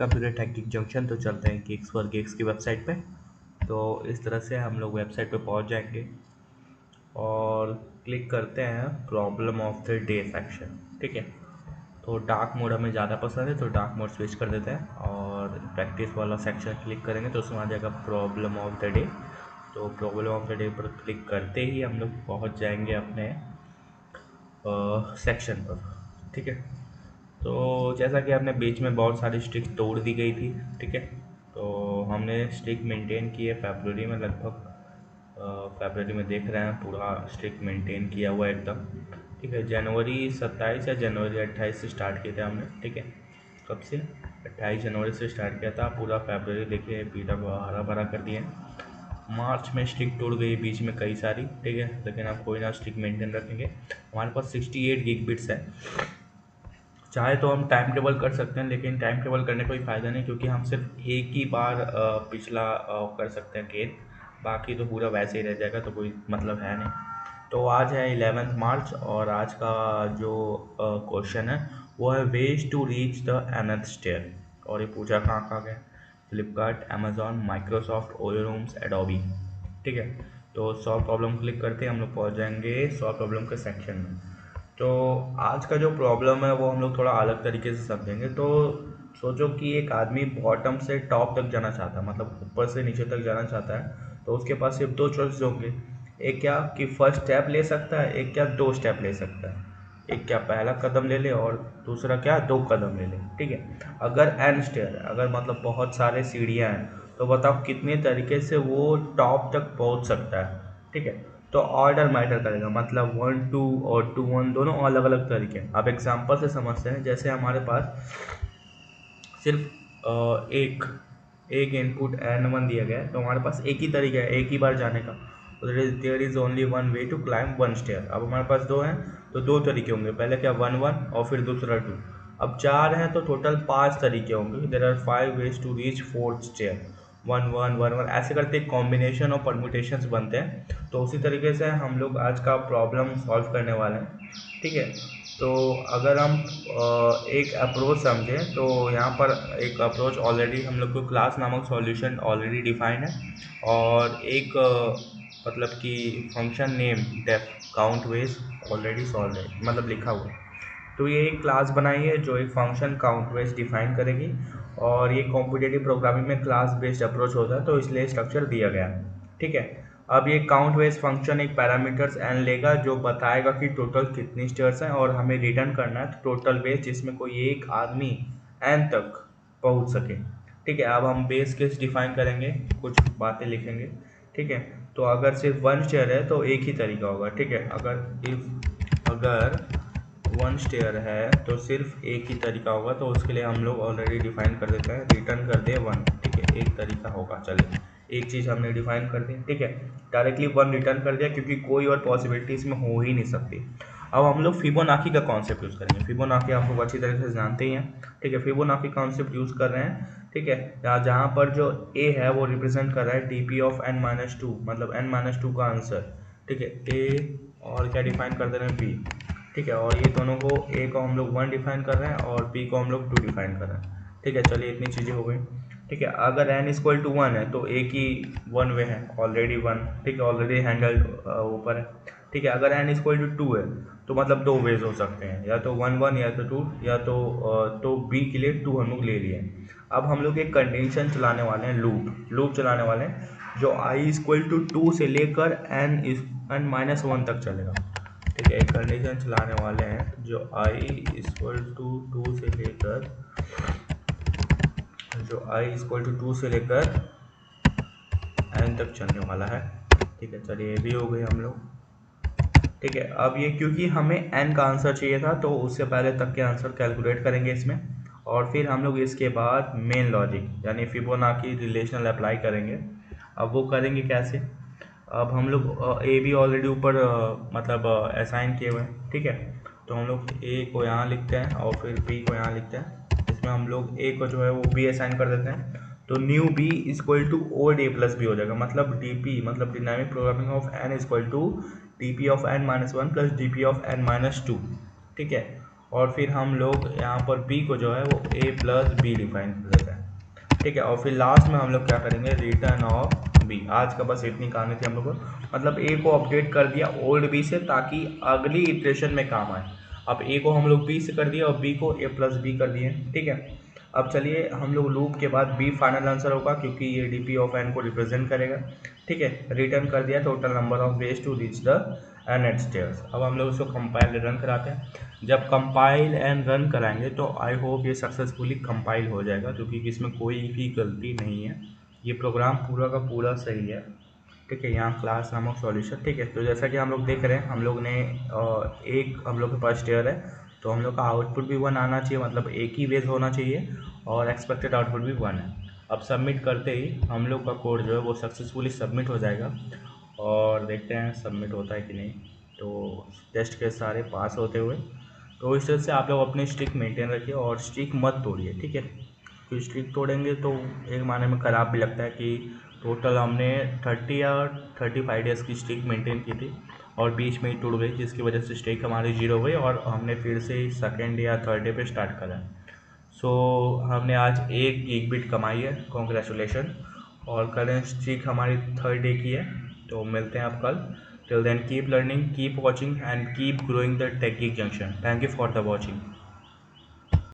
Computer technique junction. तो चलते हैं गेक्स फॉर गेक्स की वेबसाइट पे। तो इस तरह से हम लोग वेबसाइट पे पहुंच जाएंगे और क्लिक करते हैं problem of the day section. ठीक है, तो डार्क मोड हमें ज़्यादा पसंद है तो डार्क मोड स्विच कर देते हैं और प्रैक्टिस वाला सेक्शन क्लिक करेंगे तो उसमें आ जाएगा प्रॉब्लम ऑफ द डे। तो प्रॉब्लम ऑफ द डे पर क्लिक करते ही हम लोग पहुँच जाएंगे अपने सेक्शन पर। ठीक है, तो जैसा कि आपने बीच में बहुत सारी स्ट्रिक तोड़ दी गई थी। ठीक है, तो हमने स्ट्रिक मेंटेन की है फरवरी में, लगभग फरवरी में देख रहे हैं पूरा स्ट्रिक मेंटेन किया हुआ है एकदम। ठीक है, जनवरी 27 या जनवरी 28 से स्टार्ट किए थे हमने। ठीक है, कब से? 28 जनवरी से स्टार्ट किया था, पूरा फरवरी देखिए पीला हरा भरा कर दिए। मार्च में स्ट्रिक टूट गई बीच में कई सारी। ठीक है, लेकिन आप कोई ना स्ट्रिक मेंटेन रखेंगे। हमारे पास 68 गीगाबिट्स है। चाहे तो हम टाइम टेबल कर सकते हैं, लेकिन टाइम टेबल करने का कोई फ़ायदा नहीं क्योंकि हम सिर्फ एक ही बार पिछला कर सकते हैं गेन, बाकी तो पूरा वैसे ही रह जाएगा, तो कोई मतलब है नहीं। तो आज है 11 मार्च और आज का जो क्वेश्चन है वो है ways to reach the nth stair. और ये पूछा कहाँ कहाँ गया? Flipkart, Amazon, Microsoft, OYO rooms, Adobe. ठीक है, तो सॉल्व प्रॉब्लम क्लिक करते हैं हम लोग पहुँच जाएंगे सॉल्व प्रॉब्लम के सेक्शन में। तो आज का जो प्रॉब्लम है वो हम लोग थोड़ा अलग तरीके से समझेंगे। तो सोचो कि एक आदमी बॉटम से टॉप तक जाना चाहता है, मतलब ऊपर से नीचे तक जाना चाहता है, तो उसके पास सिर्फ दो चॉइस होंगे। एक क्या कि फर्स्ट स्टेप ले सकता है, एक क्या दो स्टेप ले सकता है। एक क्या पहला कदम ले ले और दूसरा क्या दो कदम ले ले। ठीक है, अगर एन स्टेयर है, अगर मतलब बहुत सारे सीढ़ियाँ हैं, तो बताओ कितने तरीके से वो टॉप तक पहुंच सकता है। ठीक है, तो ऑर्डर मैटर करेगा, मतलब 1 2 और 2 1 दोनों अलग अलग तरीके हैं। अब एग्जांपल से समझते हैं। जैसे हमारे पास सिर्फ एक एक इनपुट n1 दिया गया है, तो हमारे पास एक ही तरीका है एक ही बार जाने का। There is only one way to climb one stair. अब हमारे पास दो हैं तो दो तरीके होंगे, पहले क्या 1 1 और फिर दूसरा 2। अब चार हैं तो टोटल 5 तरीके होंगे। There are 5 ways to reach fourth stair. 1 1 1 1 ऐसे करते एक कॉम्बिनेशन और परम्यूटेशंस बनते हैं। तो उसी तरीके से हम लोग आज का प्रॉब्लम सॉल्व करने वाले हैं। ठीक है, तो अगर हम एक अप्रोच समझें तो यहाँ पर एक अप्रोच ऑलरेडी हम लोग को क्लास नामक सॉल्यूशन ऑलरेडी डिफाइंड है और एक मतलब कि function name def count ways already solve है, मतलब लिखा हुआ है। तो ये एक क्लास बनाई है जो एक फंक्शन काउंट वेज डिफाइन करेगी और ये कॉम्पिटेटिव प्रोग्रामिंग में क्लास बेस्ड अप्रोच होता है, तो इसलिए स्ट्रक्चर दिया गया है। ठीक है, अब ये काउंट वेज फंक्शन एक पैरामीटर्स एन लेगा जो बताएगा कि टोटल कितनी स्टेयर्स हैं और हमें रिटर्न करना है टोटल बेस जिसमें कोई एक आदमी एन तक पहुंच सके। ठीक है, अब हम बेस केस डिफाइन करेंगे, कुछ बातें लिखेंगे। ठीक है, तो अगर सिर्फ वन स्टेयर है तो एक ही तरीका होगा। ठीक है, अगर वन स्टेयर है तो सिर्फ एक ही तरीका होगा, तो उसके लिए हम लोग ऑलरेडी डिफाइन कर देते हैं, रिटर्न कर दे वन। ठीक है, एक तरीका होगा, चलिए एक चीज़ हमने डिफाइन कर दी। ठीक है, डायरेक्टली वन रिटर्न कर दिया क्योंकि कोई और पॉसिबिलिटी इसमें हो ही नहीं सकती। अब हम लोग फिबोनाची का कॉन्सेप्ट यूज़ करेंगे। फिबोनाची आप लोग अच्छी तरह से जानते ही हैं। ठीक है, फिबोनाची कॉन्सेप्ट यूज़ कर रहे हैं। ठीक है, जहाँ पर जो ए है वो रिप्रेजेंट कर रहा है डी ऑफ n-2, मतलब n-2 का आंसर। ठीक है, ए और क्या डिफाइन कर दे रहे हैं बी। ठीक है, और ये दोनों को ए को हम लोग 1 डिफाइन कर रहे हैं और बी को हम लोग 2 डिफाइन कर रहे हैं। ठीक है, चलिए इतनी चीज़ें हो गई। ठीक है, अगर n इक्वल टू 1 है तो एक ही वन वे है, ऑलरेडी 1। ठीक है, ऑलरेडी हैंडल्ड ऊपर है। ठीक है, अगर n इक्वल टू 2 है तो मतलब दो वेज हो सकते हैं, या तो 1 1 या तो 2, या तो बी के लिए 2 हम लोग ले लिए। अब हम लोग एक कंडीशन चलाने वाले हैं, लूप चलाने वाले हैं जो i इक्वल टू 2 से लेकर n-1 तक चलेगा। ठीक है, एक कंडीशन चलाने वाले हैं जो i इक्वल टू 2 से लेकर n तक चलने वाला है। ठीक है, चलिए ये भी हो गई हम लोग। ठीक है, अब ये क्योंकि हमें n का आंसर चाहिए था तो उससे पहले तक के आंसर कैलकुलेट करेंगे इसमें, और फिर हम लोग इसके बाद मेन लॉजिक यानी फिबोनाची रिलेशनल अप्लाई करेंगे। अब वो करेंगे कैसे? अब हम लोग ए बी ऑलरेडी ऊपर मतलब असाइन किए हुए हैं। ठीक है, तो हम लोग ए को यहाँ लिखते हैं और फिर बी को यहाँ लिखते हैं। इसमें हम लोग ए को जो है वो बी असाइन कर देते हैं, तो new B equal to old A plus B हो जाएगा, मतलब डी पी मतलब dynamic programming of N equal to D P of n-1 plus D P of n-2। ठीक है, और फिर हम लोग यहाँ पर बी को जो है वो ए प्लस बी डिफाइन कर देते हैं। ठीक है। और फिर लास्ट में हम लोग क्या करेंगे, रिटर्न ऑफ बी। आज का बस इतनी कहानी थी हम लोग को, मतलब ए को अपडेट कर दिया ओल्ड बी से ताकि अगली इटरेशन में काम आए। अब ए को हम लोग बी से कर दिया और बी को ए प्लस बी कर दिए, ठीक है। अब चलिए हम लोग लूप के बाद बी फाइनल आंसर होगा क्योंकि ये डी पी ऑफ एन को रिप्रेजेंट करेगा, ठीक है। रिटर्न कर दिया total number of ways to reach the nth stairs. अब हम लोग उसको कंपाइल रन कराते हैं। जब कंपाइल एंड रन कराएंगे तो आई होप ये सक्सेसफुली कंपाइल हो जाएगा क्योंकि इसमें कोई भी गलती नहीं है, ये प्रोग्राम पूरा का पूरा सही है, ठीक है। यहाँ क्लास नामक सॉल्यूशन, ठीक है। तो जैसा कि हम लोग देख रहे हैं, हम लोग ने एक हम लोग के पास स्टेयर है तो हम लोग का आउटपुट भी 1 आना चाहिए, मतलब एक ही वेज होना चाहिए और एक्सपेक्टेड आउटपुट भी 1 है। अब सबमिट करते ही हम लोग का कोड जो है वो सक्सेसफुली सबमिट हो जाएगा और देखते हैं सबमिट होता है कि नहीं। तो टेस्ट के सारे पास होते हुए, तो इस तरह से आप लोग अपनी स्ट्रिक मेंटेन रखिए और स्ट्रिक मत तोड़िए, ठीक है। तो स्ट्रिक तोड़ेंगे तो एक मायने में ख़राब भी लगता है कि टोटल हमने 30 या 35 डेज़ की स्ट्रिक मेंटेन की थी और बीच में ही टूट गई, जिसकी वजह से स्ट्रिक हमारी जीरो हो गई और हमने फिर से सेकेंड या थर्ड डे पे स्टार्ट करा। सो हमने आज 1 गीगाबिट कमाई है, कॉन्ग्रेचुलेशन। और करेंट स्ट्रिक हमारी थर्ड डे की है। तो मिलते हैं आप कल। Till then keep learning, keep watching and keep growing the Tech Geek Junction. Thank you for the watching.